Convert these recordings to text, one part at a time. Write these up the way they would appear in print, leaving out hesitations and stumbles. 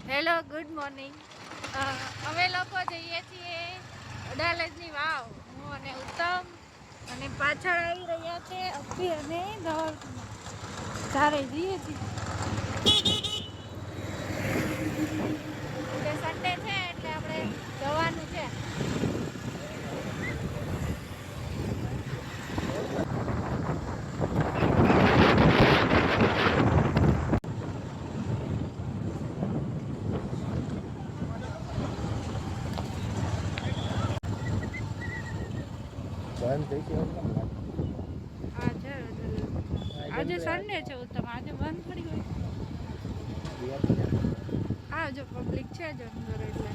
Hello, good morning. અમે લોકો જઈએ છીએ અડાલજની વાવ. હું અને ઉત્તમ અને પાછળ આવી રહ્યા છે અપ્પી અને ધવલ. ચારે જઈએ છીએ. એટલે સન્ડે છે એટલે આપણે જવાનું છે. આજે સન્ડે છે ઉત્તમ, આજે બંધ પડી ગયું. હા, જો પબ્લિક છે જ અંદર, એટલે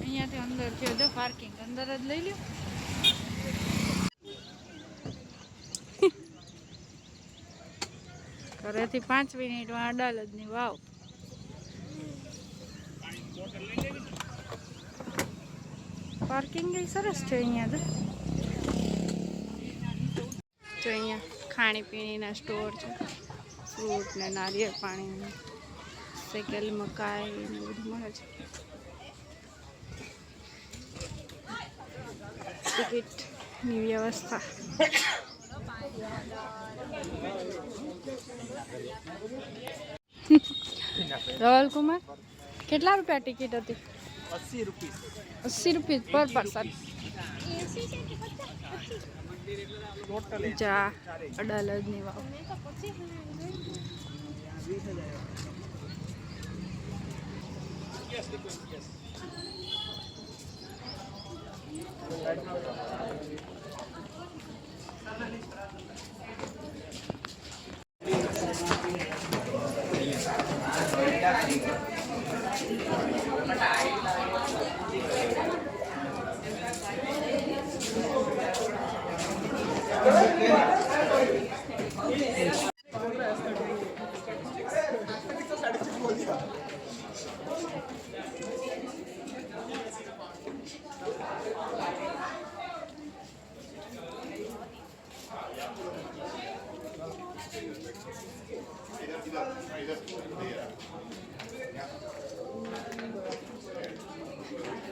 અહીંયાથી અંદર છે. જો પાર્કિંગ અંદર જ લઈ લ્યો. ઘરેથી 5 મિનિટમાં અડાલજની વાવ. પાર્કિંગ એ સરસ છે અહીંયા. જો અહીંયા ખાણીપીણીના સ્ટોર છે, ફ્રૂટ ને નારિયેળ પાણી, શેકેલી મકાઈ ને બધું મળે છે. ટિકિટની વ્યવસ્થા. ધવલ કુમાર, કેટલા રૂપિયા ટિકિટ હતી? 80 રૂપિયા પર પર્સન. જા અડાલજની વાવ.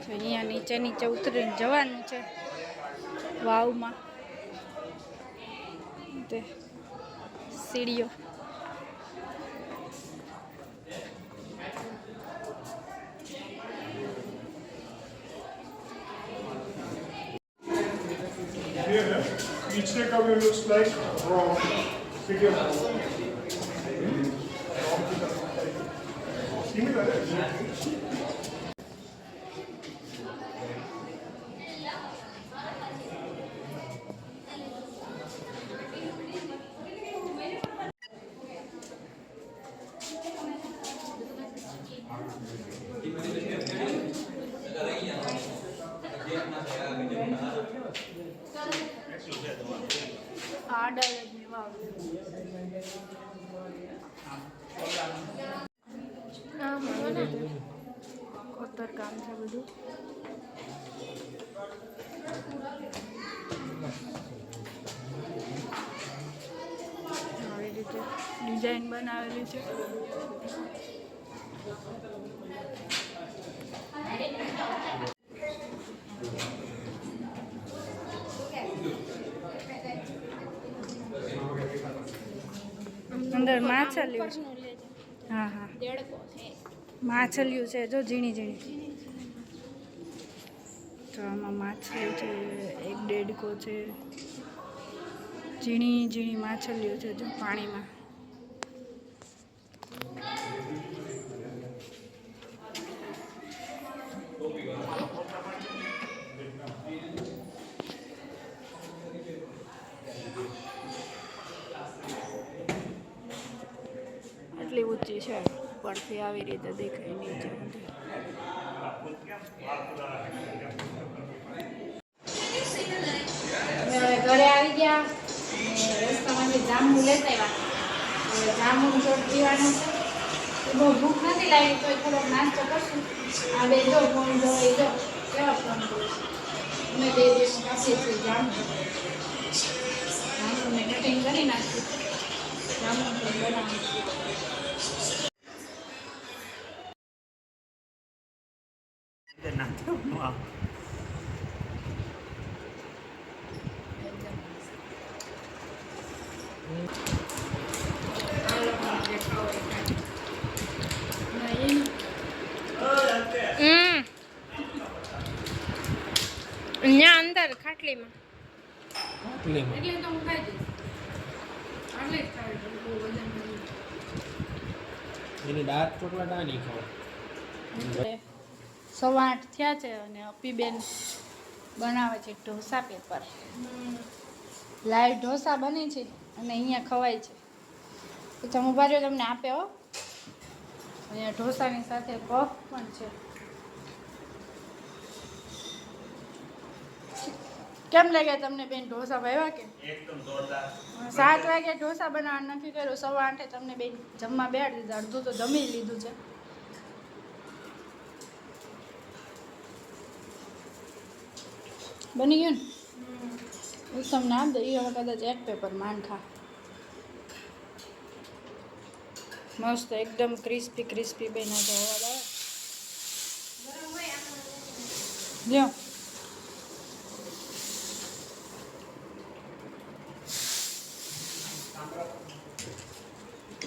અહીંયા નીચે નીચે ઉતરીને જવાનું છે વાવમાં. તે સીડીઓ. Each neck of it looks like wrong figure. અડાલજની વાવ. ખોતર કામ છે બધું. આવી રીતે ડિઝાઇન બનાવેલી છે. અંદર માછલીઓ છે. હા હા, માછલીઓ છે જો, ઝીણી ઝીણી. તો આમાં માછલી છે, એક દેડકો છે, ઝીણી ઝીણી માછલીઓ છે જો પાણીમાં. એટલી ઊંચી છે, પરથી આવી રીતે દેખાય નીચે. હવે ઘરે આવી ગયા. રસ્તામાંથી જાંબુ લેતા આવ્યા. જાંબુ ચોટ પીવાનું છે. બહુ ભૂખ નથી લાગી તો થોડોક નાસ્તો કરશું. આ બે જો ફોન જો, એ જો કેવા ફોન કરું છું. અમે 2 દિવસ કાપીએ છીએ જાંબુ. જાંબુને કટિંગ કરી નાખીશું. જાંબુ બનાવીશું. અહીંયા અંદર ખાટલીમાં ખાટલીમાં એટલે તો હું ખાઈ દઈશ. આટલે જ ખાવી છું, બહુ વજન નથી. એની દાંત ચોકલેટ આની ખાવ 8:15 થયા છે અને અપીબેન બનાવે છે ઢોસા પેપર. લાઈવ ઢોસા બને છે અને અહીંયા ખવાય છે. તો તમે ઉભા રહ્યો, તમને આપે હો. અહીંયા ઢોસાની સાથે પફ પણ છે. કેમ લાગ્યા તમને બેન ઢોસા ભાવ્યા કે? એકદમ જોરદાર. 7 વાગે ઢોસા બનાવવાનું નક્કી કર્યું, 8:15 તમને બેન જમવા બેસાડી દીધા. અડધું તો જમી લીધું છે. બની ગયું ને? તમને આપ દે. એ હવે કદાચ એક પેપર માંઠા મસ્ત એકદમ ક્રિસ્પી ક્રિસ્પી બેના તો અવાજ આવે. લ્યો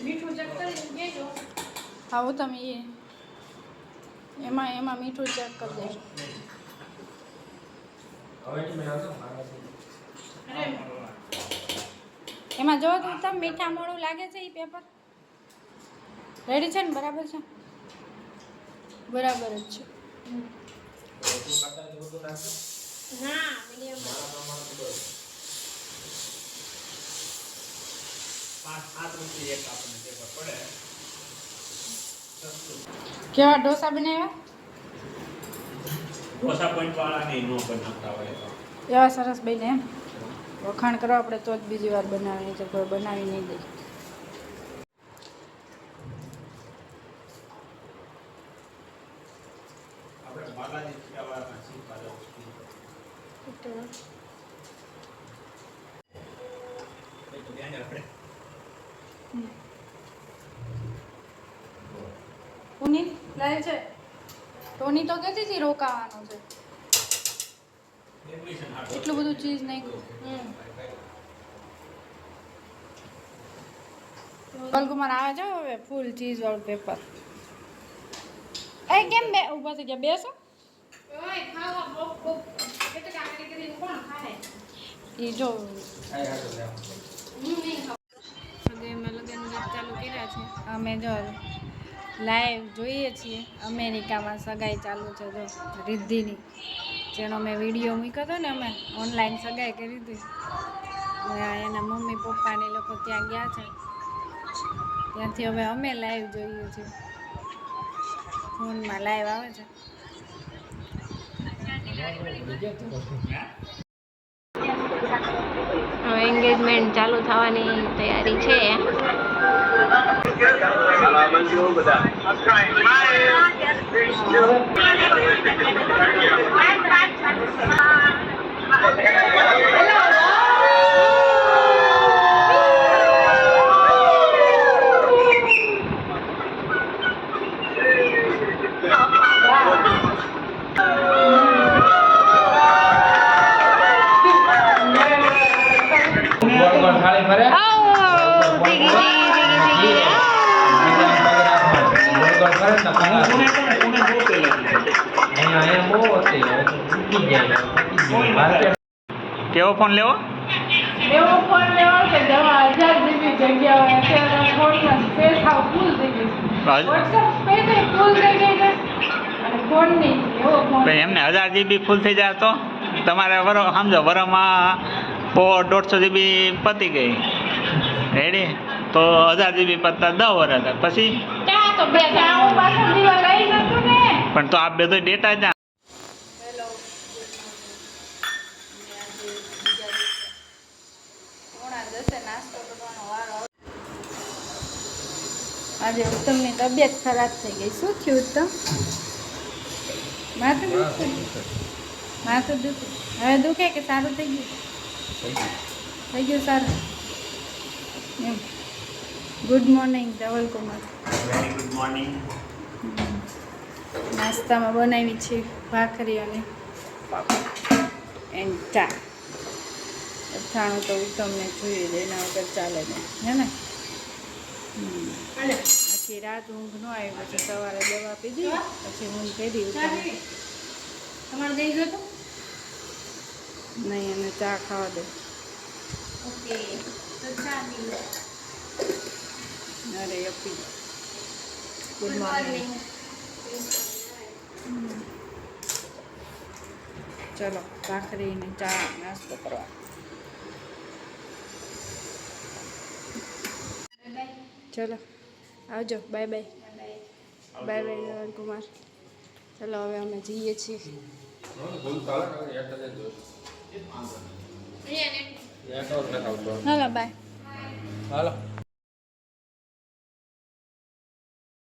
મીઠું ચેક કરી દેજો. હા હું તમે એમાં મીઠું ચેક કરી દેજો. એમાં જો તો તમે મીઠા મોડું લાગે છે. એ પેપર રેડી છે ને? બરાબર છે? બરાબર જ છે. કેવા ઢોસા બનાવ્યા? ઢોસા પોઈન્ટ વાળા નહીં, નો પણ નાખતા હોય તો. એવા સરસ બને એમ. વખાણ કરો આપણે તો જ બીજી વાર બનાવવાની છે. કોઈ બનાવી નહીં દે. આપણે બાલાજી ખીરાવાળા શીખવા જવું. એ તો ધ્યાન આપણે ટોની લાય છે. ટોની તો કહેતી હતી રોકાવાનું છે. એડમિશન હાટો. એટલું બધું ચીઝ નાખ્યું. કલકુમાર આવે છે હવે ફૂલ ચીઝ વાળું પેપર. એ કેમ બે ઊભા થઈ ગયા? બેસો. એ જો ચાલુ કર્યા છે. અમે જો લાઈવ જોઈએ છીએ. અમેરિકામાં સગાઈ ચાલુ છે. જો રિદ્ધિની જેનો મેં વિડીયો મૂક્યો હતો ને, અમે ઓનલાઈન સગાઈ કરી હતી. એના મમ્મી પપ્પાને લોકો ત્યાં ગયા છે. ત્યાંથી હવે અમે લાઈવ જોઈએ છીએ. ફોનમાં લાઈવ આવે છે. એન્ગેજમેન્ટ ચાલુ થવાની તૈયારી છે. કેવો ફોન લેવો? એવો ફોન લેવો કે જેમાં 1000 GB જગ્યા હોય. અત્યારે ફોનમાં સ્પેસ હાવ ફૂલ થઈ ગઈ છે. વોટ્સએપ સ્પેસ ફૂલ થઈ ગઈ છે અને ફોનની એવો ફોન. એમને 1000 GB ફૂલ થઈ જાય તો તમારે સમજો વરમાં 150 GB પતી ગઈ રેડી, તો 1000 GB પતતા 10 વર્ષ પછી ક્યાં તો બે હું પાછળ દીવા લઈ શકું ને. પણ તો આ બધો ડેટા જ આજે ઉત્તમની તબિયત ખરાબ થઈ ગઈ. શું થયું ઉત્તમ? માથું દુખે? માથું દુખે? હવે દુખે કે સારું થઈ ગયું? થઈ ગયું સારું એમ. Good morning Dhaval Kumar. Very good morning. નાસ્તામાં બનાવી છે ભાખરી અને એન્ડ ચા. અથાણું તો તમને જોઈએ જ, એના વગર ચાલે નહીં, હે ને? આખી રાત ઊંઘ ન આવી, પછી સવારે દવા પીધી, પછી ઊંઘ કરી તમારે દઈ ગયો તો નહીં, અને ચા ખાવા દે. ઓકે, તો ચા પી. અરે અપી, ગુડ મોર્નિંગ. ચલો ભાખરી ને ચા નાસ્તો કરવા. ચલો આવજો, બાય બાય. બાય બાય જવાન કુમાર. ચલો હવે અમે જઈએ છીએ. હાલો બાય. હાલો